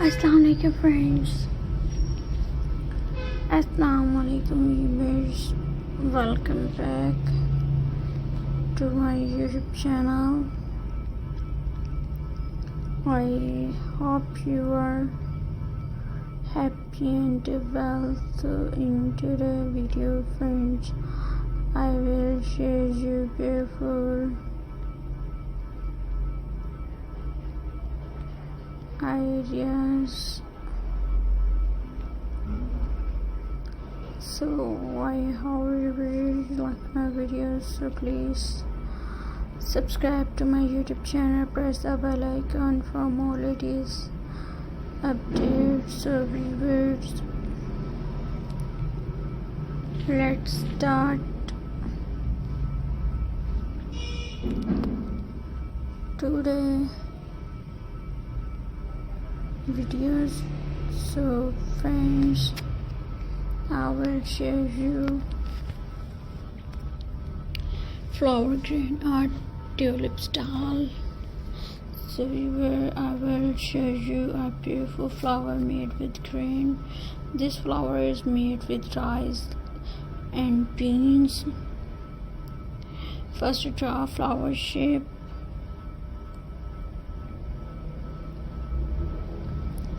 Assalamu alaikum friends. Assalamu alaikum viewers. Welcome back to my YouTube channel. I hope you are happy and well. So in today's video friends, I will share you beautiful ideas. So I hope you really like my videos, so please subscribe to my YouTube channel, press the bell icon for more latest updates. So viewers, let's start today videos. So friends, I will share you flower green or tulip style. So I will show you a beautiful flower made with green. This flower is made with rice and beans. First, draw a flower shape.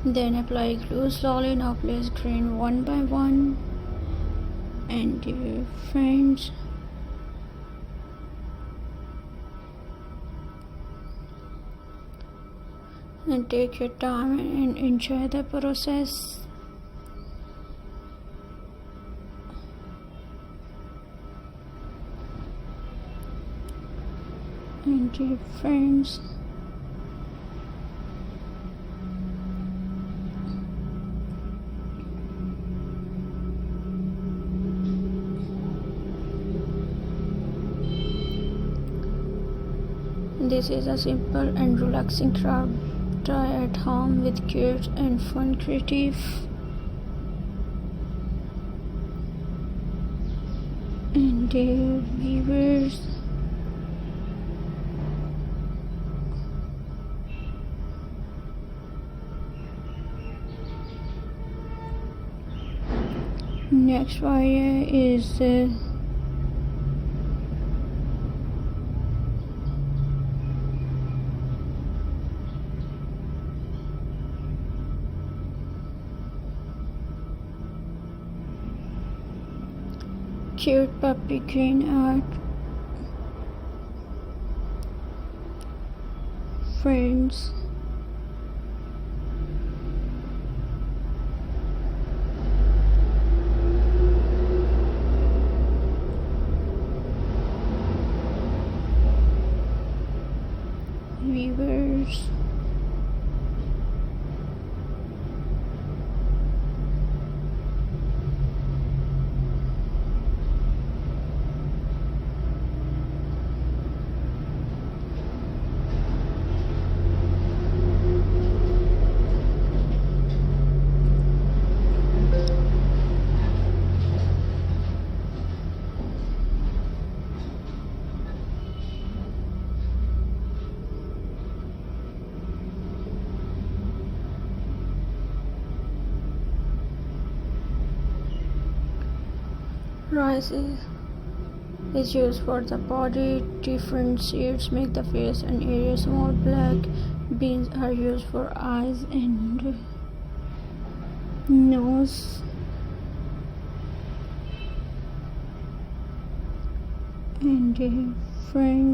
Then apply glue slowly. Now place green one by one. And dear friends, and take your time and enjoy the process. And dear friends, this is a simple and relaxing craft. Try at home with kids and fun creative. And dear viewers, next fire is cute puppy green art. Friends, viewers, rice is used for the body. Different seeds make the face and areas more black. Beans are used for eyes and nose. And friends,